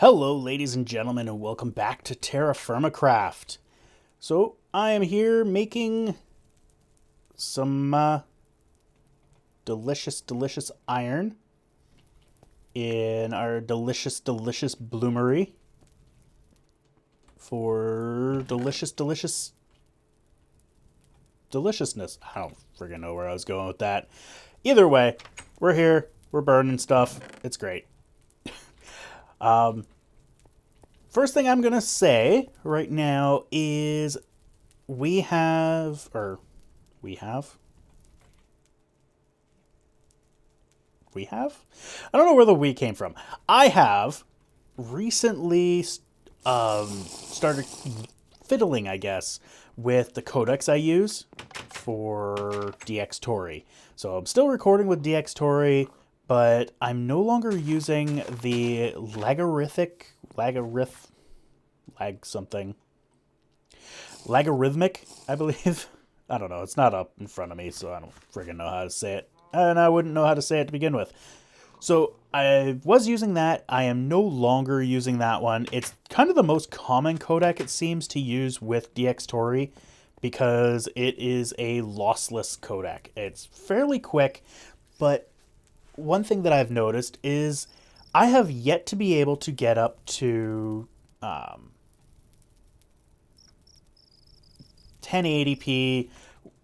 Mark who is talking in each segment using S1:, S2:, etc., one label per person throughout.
S1: Hello, ladies and gentlemen, and welcome back to TerraFirmaCraft. So, I am here making some delicious iron in our delicious bloomery for deliciousness. I don't friggin' know where I was going with that. Either way, we're here, we're burning stuff, it's great. First thing I'm going to say right now is we have. I don't know where the we came from. I have recently started fiddling, I guess, with the codecs I use for DxTory. So I'm still recording with DxTory, but I'm no longer using the logarithmic, I believe. I don't know. It's not up in front of me, so I don't friggin' know how to say it. And I wouldn't know how to say it to begin with. So I was using that. I am no longer using that one. It's kind of the most common codec it seems to use with DxTory because it is a lossless codec. It's fairly quick, but one thing that I've noticed is I have yet to be able to get up to 1080p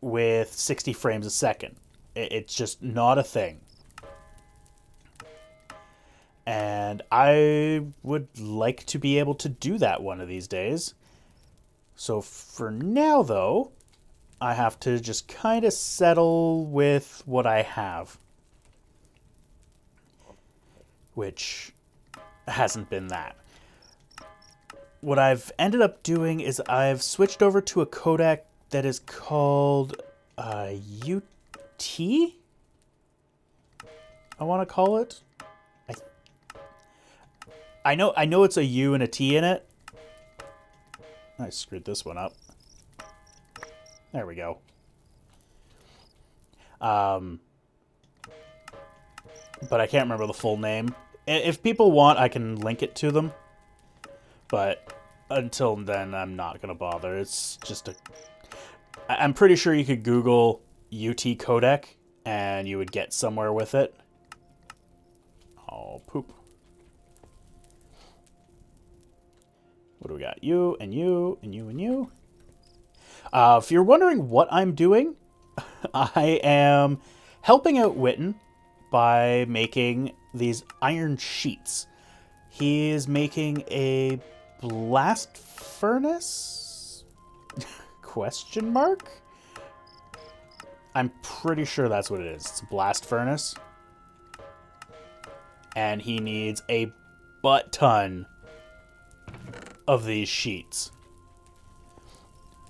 S1: with 60 frames a second. It's just not a thing. And I would like to be able to do that one of these days. So for now, though, I have to just kind of settle with what I have, which hasn't been that. What I've ended up doing is I've switched over to a codec that is called UT, I want to call it. I know it's a U and a T in it. I screwed this one up. There we go. But I can't remember the full name. If people want, I can link it to them. But until then, I'm not going to bother. It's just a... I'm pretty sure you could Google UT codec and you would get somewhere with it. Oh, poop. What do we got? You, and you, and you, and you. If you're wondering what I'm doing, I am helping out Witten by making these iron sheets. He is making a blast furnace? Question mark? I'm pretty sure that's what it is. It's a blast furnace. And he needs a butt ton of these sheets.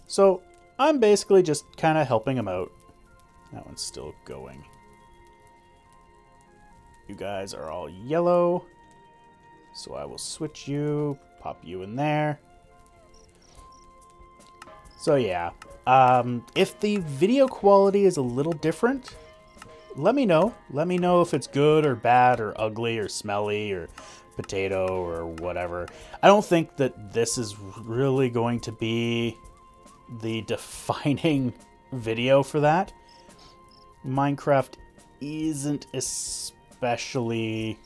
S1: So I'm basically just kind of helping him out. That one's still going. You guys are all yellow. So I will switch you, pop you in there. So yeah, if the video quality is a little different, let me know. Let me know if it's good or bad or ugly or smelly or potato or whatever. I don't think that this is really going to be the defining video for that. Minecraft isn't especially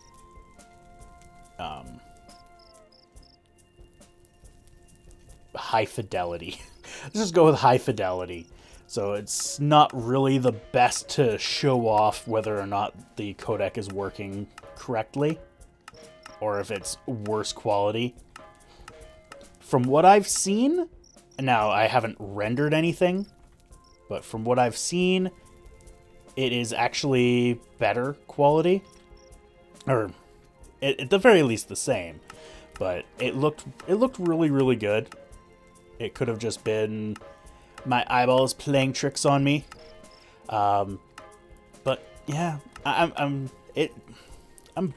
S1: high fidelity. Let's just go with high fidelity. So it's not really the best to show off whether or not the codec is working correctly or if it's worse quality. From what I've seen, now I haven't rendered anything, but from what I've seen, it is actually better quality, or at the very least the same. But it looked really good. It could have just been my eyeballs playing tricks on me. But yeah, I'm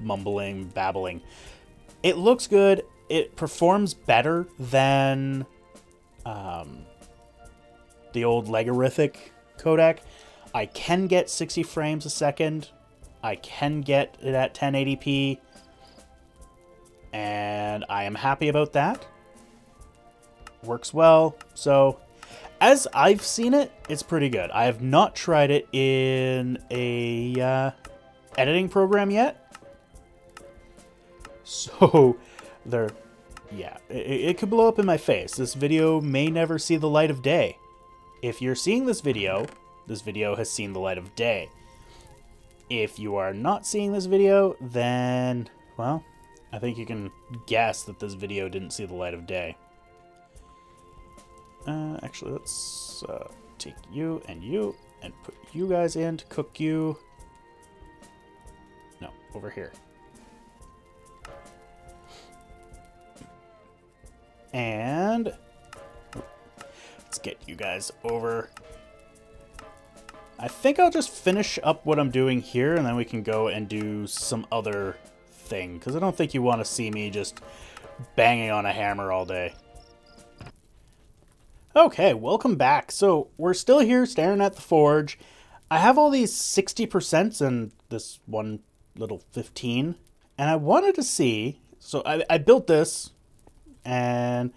S1: mumbling, babbling. It looks good. It performs better than the old logarithmic codec. I can get 60 frames a second. I can get it at 1080p. And I am happy about that. Works well. So, as I've seen it, it's pretty good. I have not tried it in a editing program yet. So, yeah, it could blow up in my face. This video may never see the light of day. If you're seeing this video has seen the light of day. If you are not seeing this video, then, well, I think you can guess that this video didn't see the light of day. Actually, let's take you and put you guys in to cook you. No, over here. And let's get you guys over. I think I'll just finish up what I'm doing here, and then we can go and do some other thing, because I don't think you want to see me just banging on a hammer all day. Okay, welcome back. So we're still here staring at the forge. I have all these 60% and this one little 15, and I wanted to see, so I built this, and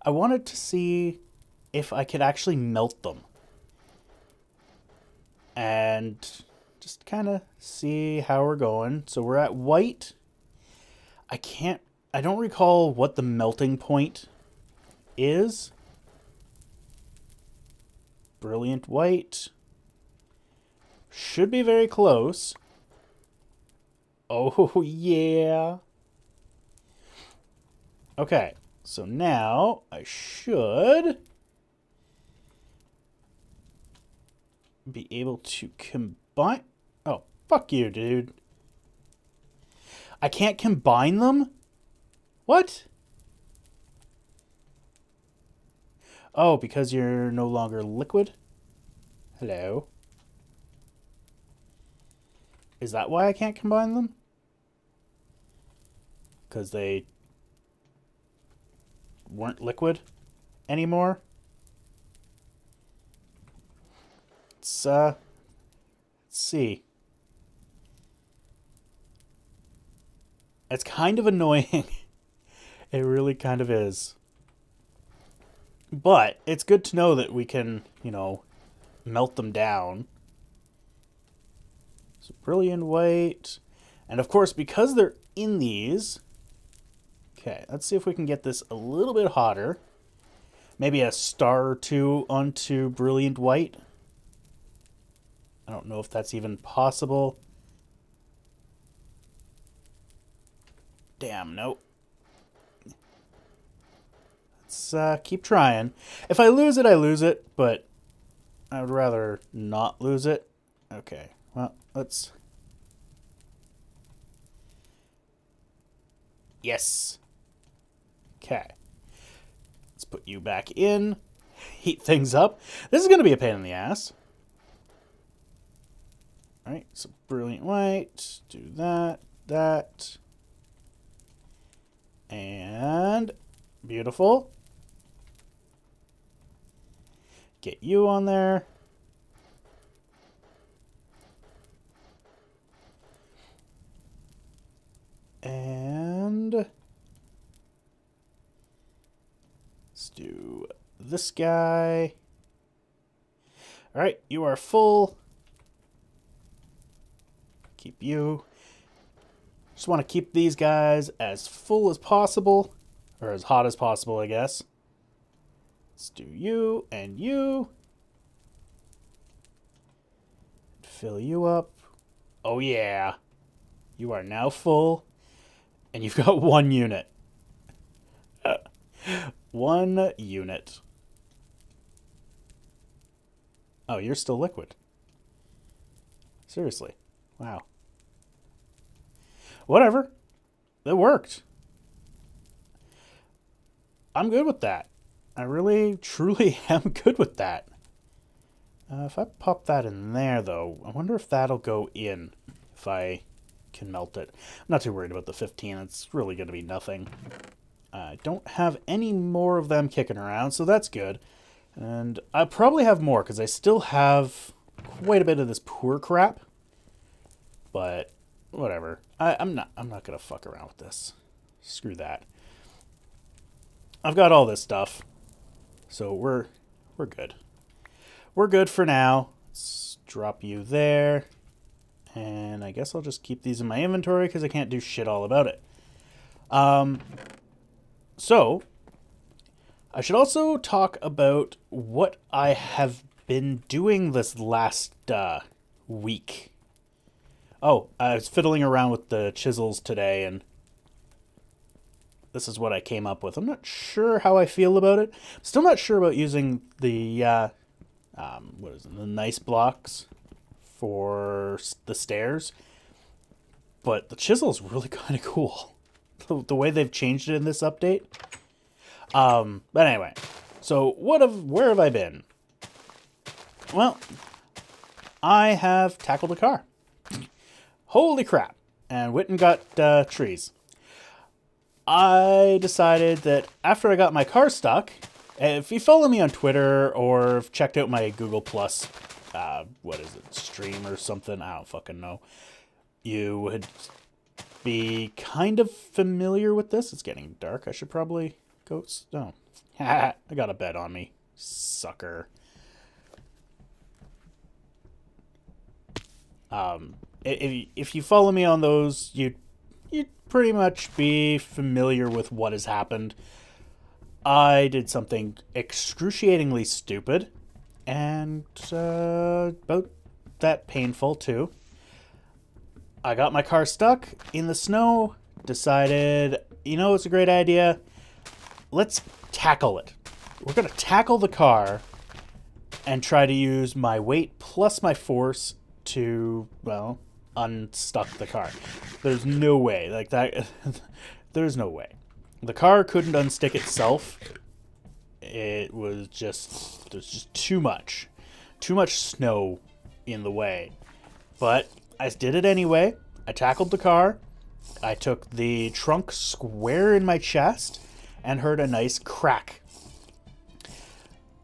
S1: I wanted to see if I could actually melt them. And just kind of see how we're going. So we're at white. I don't recall what the melting point is. Brilliant white. Should be very close. Oh, yeah. Okay, so now I should be able to combine. Oh, fuck you, dude. I can't combine them? What? Oh, because you're no longer liquid? Hello? Is that why I can't combine them? Because they weren't liquid anymore? Let's see. It's kind of annoying. It really kind of is. But it's good to know that we can, you know, melt them down. So brilliant white. And of course, because they're in these... Okay, let's see if we can get this a little bit hotter. Maybe a star or two onto brilliant white. I don't know if that's even possible. Damn, nope. Let's keep trying. If I lose it, I lose it, but I would rather not lose it. Okay, well, let's... Yes. Okay. Let's put you back in. Heat things up. This is going to be a pain in the ass. Alright, so brilliant white. Do that, that. And beautiful. Get you on there. And let's do this guy. All right, you are full. Keep you. Just want to keep these guys as full as possible, or as hot as possible, I guess. Let's do you and you. Fill you up. Oh yeah. You are now full. And you've got 1 unit. 1 unit. Oh, you're still liquid. Seriously. Wow. Whatever. It worked. I'm good with that. I really, truly am good with that. If I pop that in there, though, I wonder if that'll go in. If I can melt it. I'm not too worried about the 15. It's really going to be nothing. I don't have any more of them kicking around, so that's good. And I probably have more, because I still have quite a bit of this poor crap. But whatever. I'm not gonna fuck around with this. Screw that. I've got all this stuff. So we're good. We're good for now. Let's drop you there. And I guess I'll just keep these in my inventory because I can't do shit all about it. So, I should also talk about what I have been doing this last week. Oh, I was fiddling around with the chisels today, and this is what I came up with. I'm not sure how I feel about it. I'm still not sure about using the the nice blocks for the stairs, but the chisel's really kind of cool. The way they've changed it in this update. But anyway, so where have I been? Well, I have tackled a car. Holy crap. And Witten got trees. I decided that after I got my car stuck, if you follow me on Twitter or have checked out my Google Plus, stream or something, I don't fucking know, you would be kind of familiar with this. It's getting dark. I should probably go. No. I got a bed on me. Sucker. If you follow me on those, you'd pretty much be familiar with what has happened. I did something excruciatingly stupid and about that painful too. I got my car stuck in the snow, decided, it's a great idea. Let's tackle it. We're going to tackle the car and try to use my weight plus my force to, unstuck the car. There's no way. Like that. There's no way. The car couldn't unstick itself. There's just too much snow in the way. But I did it anyway. I tackled the car. I took the trunk square in my chest and heard a nice crack.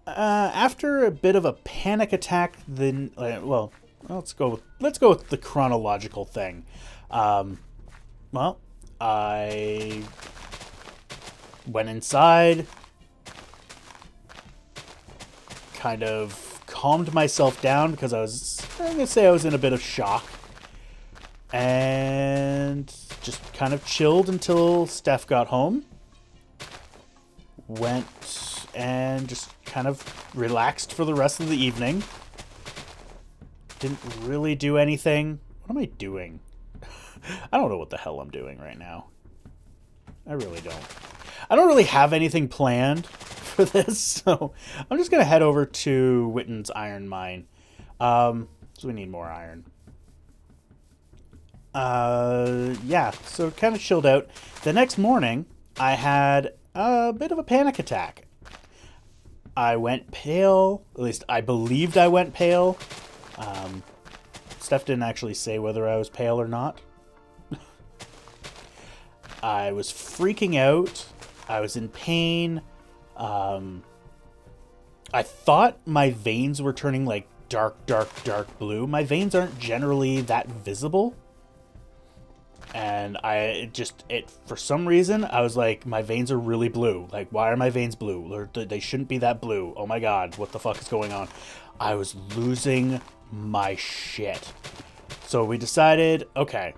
S1: After a bit of a panic attack, let's go with the chronological thing. I went inside, kind of calmed myself down because I'm gonna say I was in a bit of shock, and just kind of chilled until Steph got home. Went and just kind of relaxed for the rest of the evening. Didn't really do anything. What am I doing? I don't know what the hell I'm doing right now. I really don't. I don't really have anything planned for this, so I'm just going to head over to Witten's iron mine. So we need more iron. So kind of chilled out. The next morning, I had a bit of a panic attack. I went pale. At least I believed I went pale. Steph didn't actually say whether I was pale or not. I was freaking out. I was in pain. I thought my veins were turning like dark blue. My veins aren't generally that visible. And for some reason, I was like, my veins are really blue. Like, why are my veins blue? Or they shouldn't be that blue. Oh my god, what the fuck is going on? I was losing my shit. So we decided, okay,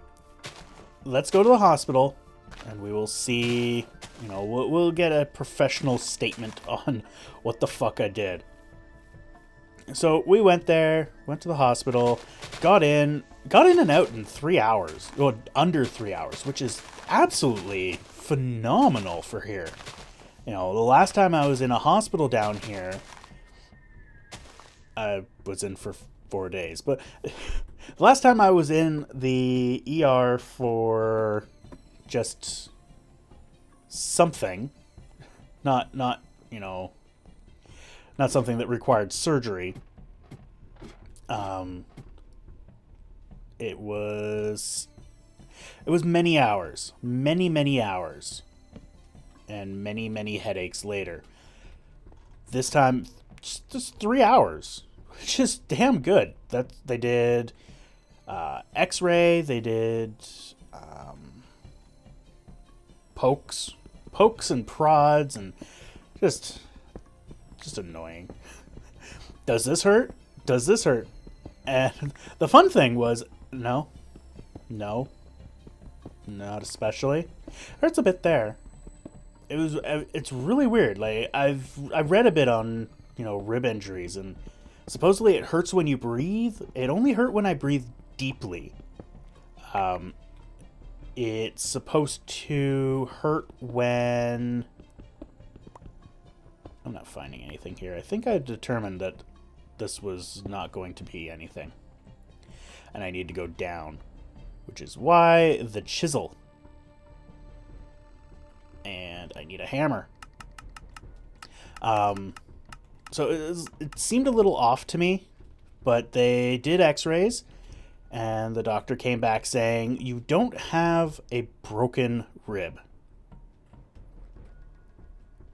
S1: let's go to the hospital and we will see, we'll get a professional statement on what the fuck I did. So we went there, went to the hospital, got in and out in 3 hours. Well, under 3 hours, which is absolutely phenomenal for here. The last time I was in a hospital down here, I was in for 4 days. But the last time I was in the ER for just something, not something that required surgery. It was many hours, many hours, and many headaches later. This time, just 3 hours, which is damn good. That they did X-ray, they did pokes, pokes and prods and just annoying. Does this hurt? Does this hurt? And the fun thing was, no, not especially. Hurts a bit there. It's really weird. Like I've read a bit on, you know, rib injuries, and supposedly it hurts when you breathe. It only hurt when I breathe deeply. It's supposed to hurt when... I'm not finding anything here. I think I determined that this was not going to be anything. And I need to go down, which is why the chisel. And I need a hammer. So it seemed a little off to me, but they did x-rays, and the doctor came back saying, you don't have a broken rib.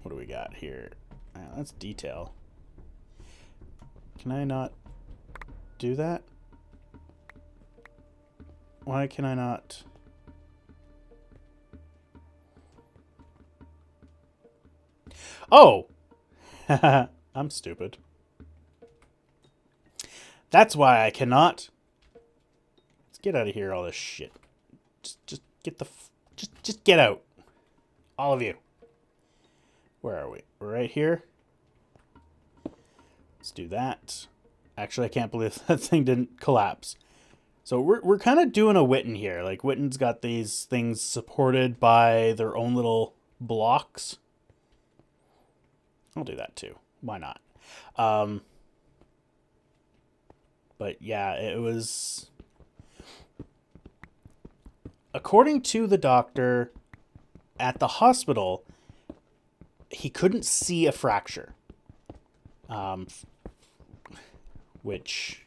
S1: What do we got here? That's detail. Can I not do that? Why can I not? Oh! I'm stupid. That's why I cannot. Let's get out of here, all this shit. Just get the... Just get out. All of you. Where are we? We're right here. Let's do that. Actually, I can't believe that thing didn't collapse. So we're kind of doing a Witten here. Like, Witten's got these things supported by their own little blocks. I'll do that too. Why not? But yeah, it was... According to the doctor at the hospital, he couldn't see a fracture. Which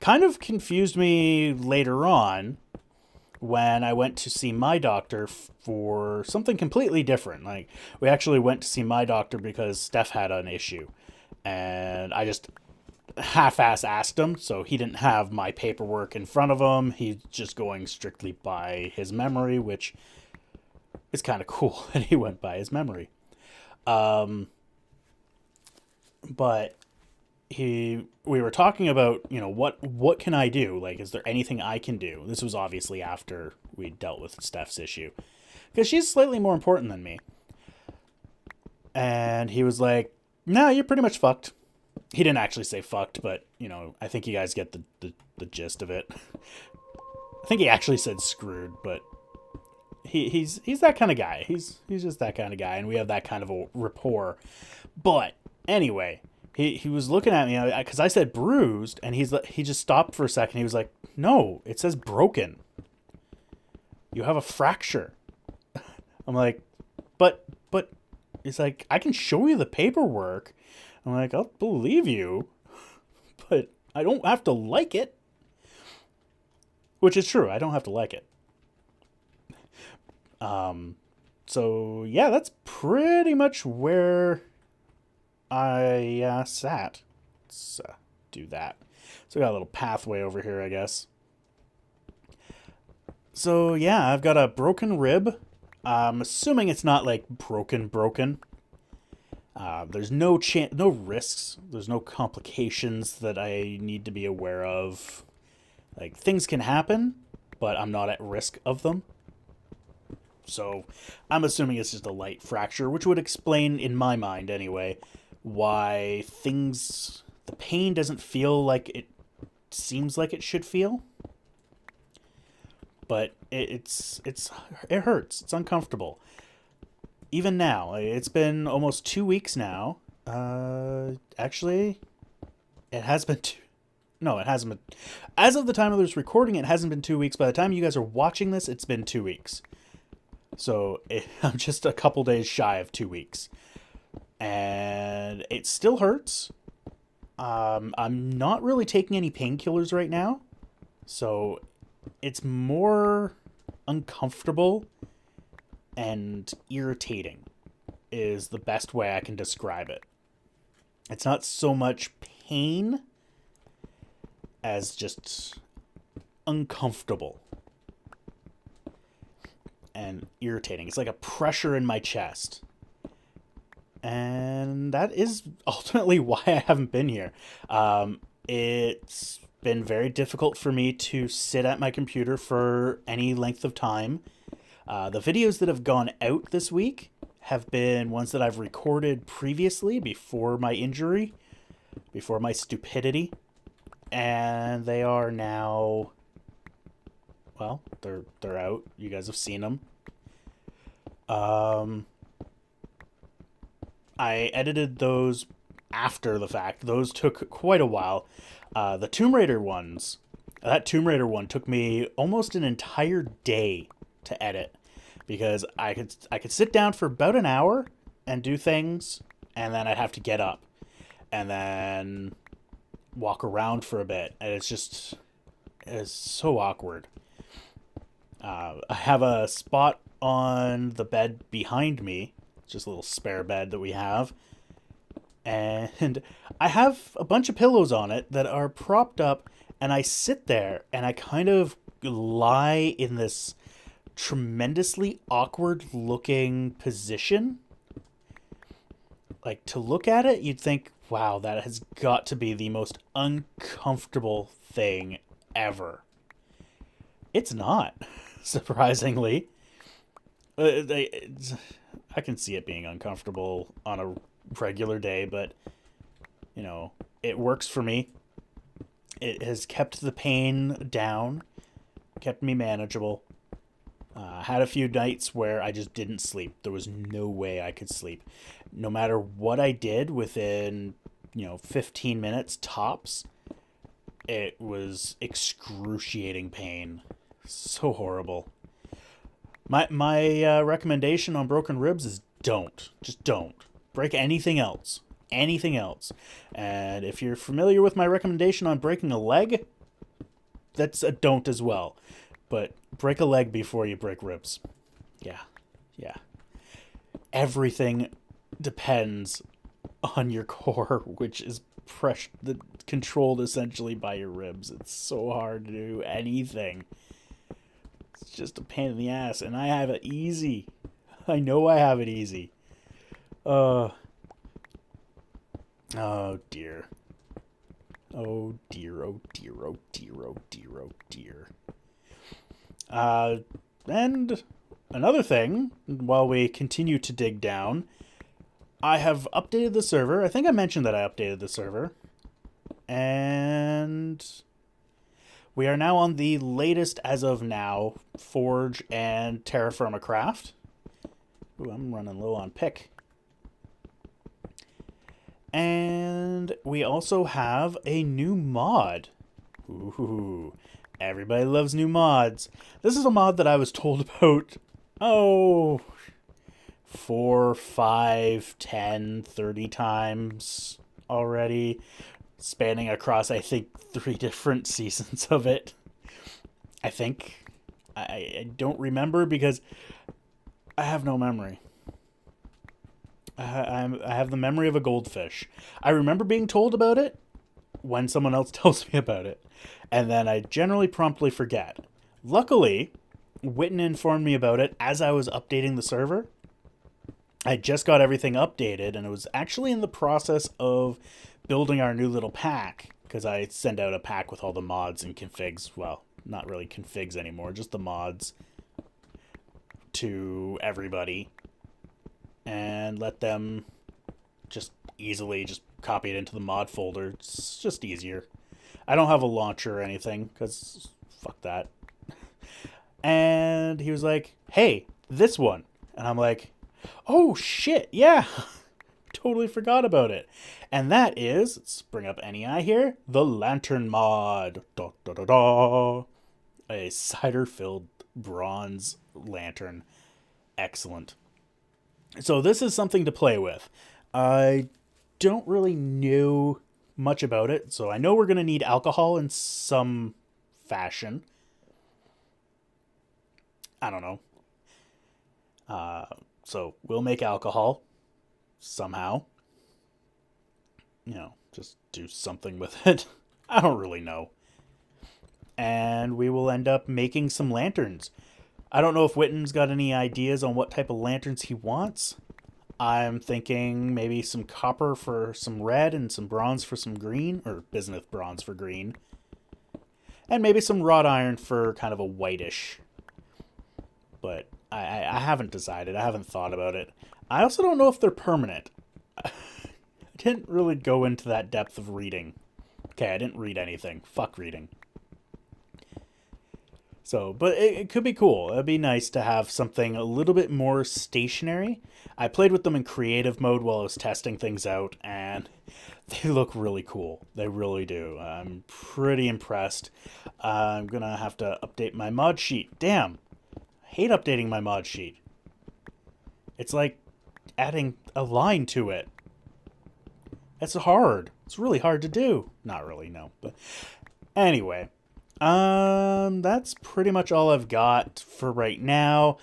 S1: kind of confused me later on when I went to see my doctor for something completely different. Like, we actually went to see my doctor because Steph had an issue. And I just half-ass asked him, so he didn't have my paperwork in front of him. He's just going strictly by his memory, which is kind of cool that he went by his memory. But we were talking about, you know, what can I do? Like, is there anything I can do? This was obviously after we dealt with Steph's issue, because she's slightly more important than me. And he was like, "No, you're pretty much fucked." He didn't actually say fucked, but, you know, I think you guys get the gist of it. I think he actually said screwed, but he's that kind of guy. He's just that kind of guy, and we have that kind of a rapport. But anyway, he was looking at me because I said bruised, and he just stopped for a second. He was like, "No, it says broken. You have a fracture." I'm like, but it's like, I can show you the paperwork. I'm like, I'll believe you, but I don't have to like it. Which is true. I don't have to like it. So yeah, that's pretty much where I sat. Let's do that. So I got a little pathway over here, I guess. So yeah, I've got a broken rib. I'm assuming it's not like broken. There's no risks. There's no complications that I need to be aware of. Like, things can happen, but I'm not at risk of them. So I'm assuming it's just a light fracture, which would explain, in my mind anyway, why the pain doesn't feel like it seems like it should feel. But it hurts. It's uncomfortable. Even now, it's been almost 2 weeks now. Actually, it has been no, it hasn't been. As of the time of this recording, it hasn't been 2 weeks. By the time you guys are watching this, it's been 2 weeks. So I'm just a couple days shy of 2 weeks. And it still hurts. I'm not really taking any painkillers right now. So it's more uncomfortable and irritating is the best way I can describe it. It's not so much pain as just uncomfortable. and irritating. It's like a pressure in my chest. And that is ultimately why I haven't been here. It's been very difficult for me to sit at my computer for any length of time. The videos that have gone out this week have been ones that I've recorded previously before my injury, before my stupidity. And they are now, well, they're out. You guys have seen them. I edited those after the fact. Those took quite a while. The Tomb Raider ones, that Tomb Raider one took me almost an entire day to edit, because I could sit down for about an hour and do things, and then I'd have to get up and then walk around for a bit, and it's so awkward. I have a spot on the bed behind me, just a little spare bed that we have, and I have a bunch of pillows on it that are propped up, and I sit there and I kind of lie in this tremendously awkward looking position. Like, to look at it, you'd think, wow, that has got to be the most uncomfortable thing ever. It's not, surprisingly. I can see it being uncomfortable on a regular day, but, you know, it works for me. It has kept the pain down, kept me manageable. Had a few nights where I just didn't sleep. There was no way I could sleep. No matter what I did, within, 15 minutes tops, it was excruciating pain. So horrible. My recommendation on broken ribs is don't. Just don't. Break anything else. Anything else. And if you're familiar with my recommendation on breaking a leg, that's a don't as well. But break a leg before you break ribs. Yeah. Everything depends on your core, which is controlled essentially by your ribs. It's so hard to do anything. It's just a pain in the ass, and I have it easy. I know I have it easy. Oh dear. Oh dear, oh dear, oh dear, oh dear, oh dear. And another thing, while we continue to dig down, I have updated the server. I think I mentioned that I updated the server. And we are now on the latest, as of now, Forge and TerraFirmaCraft. Ooh, I'm running low on pick. And we also have a new mod. Ooh, everybody loves new mods. This is a mod that I was told about, 4, 5, 10, 30 times already, spanning across, I think, 3 different seasons of it. I think. I don't remember because I have no memory. I have the memory of a goldfish. I remember being told about it when someone else tells me about it, and then I generally promptly forget. Luckily, Witten informed me about it as I was updating the server. I just got everything updated, and it was actually in the process of building our new little pack, because I send out a pack with all the mods and configs. Well, not really configs anymore, just the mods to everybody, and let them just easily just copy it into the mod folder. It's just easier. I don't have a launcher or anything, because fuck that. And he was like, hey, this one. And I'm like, oh shit, yeah. Totally forgot about it. And that is, let's bring up NEI here, the Lantern mod. Da, da, da, da. A cider-filled bronze lantern. Excellent. So this is something to play with. I don't really know much about it, so I know we're going to need alcohol in some fashion. I don't know. So we'll make alcohol somehow. Just do something with it. I don't really know. And we will end up making some lanterns. I don't know if Witten's got any ideas on what type of lanterns he wants. I'm thinking maybe some copper for some red and some bronze for some green, or bismuth bronze for green. And maybe some wrought iron for kind of a whitish. But I haven't decided. I haven't thought about it. I also don't know if they're permanent. I didn't really go into that depth of reading. Okay, I didn't read anything. Fuck reading. So, but it could be cool. It'd be nice to have something a little bit more stationary. I played with them in creative mode while I was testing things out, and they look really cool. They really do. I'm pretty impressed. I'm going to have to update my mod sheet. Damn. I hate updating my mod sheet. It's like adding a line to it. That's hard. It's really hard to do. Not really, no. But anyway. That's pretty much all I've got for right now.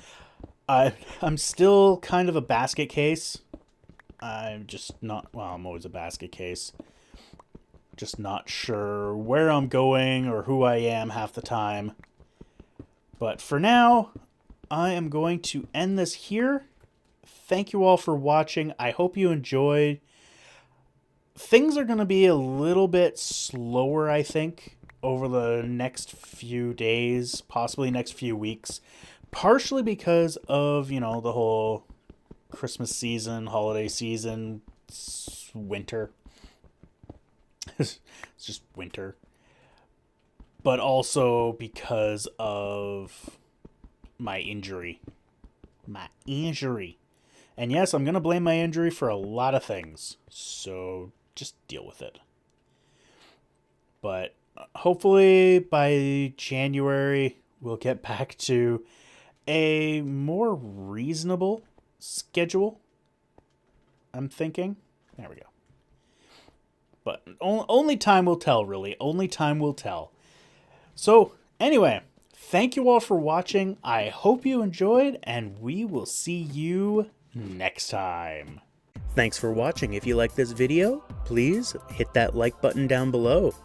S1: I'm still kind of a basket case. I'm just not, well, I'm always a basket case. Just not sure where I'm going or who I am half the time. But for now, I am going to end this here. Thank you all for watching. I hope you enjoyed. Things are going to be a little bit slower, I think, over the next few days, possibly next few weeks, partially because of, you know, the whole Christmas season, holiday season, winter. It's just winter. But also because of my injury. My injury. And yes, I'm going to blame my injury for a lot of things. So just deal with it. But hopefully by January, we'll get back to a more reasonable schedule, I'm thinking. There we go. But only time will tell, really. Only time will tell. So, anyway, thank you all for watching. I hope you enjoyed, and we will see you next time. Thanks for watching. If you like this video, please hit that like button down below.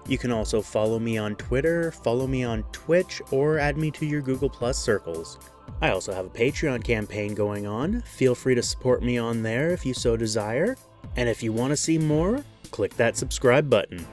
S1: You can also follow me on Twitter, follow me on Twitch, or add me to your Google Plus circles. I also have a Patreon campaign going on. Feel free to support me on there if you so desire. And if you want to see more, click that subscribe button.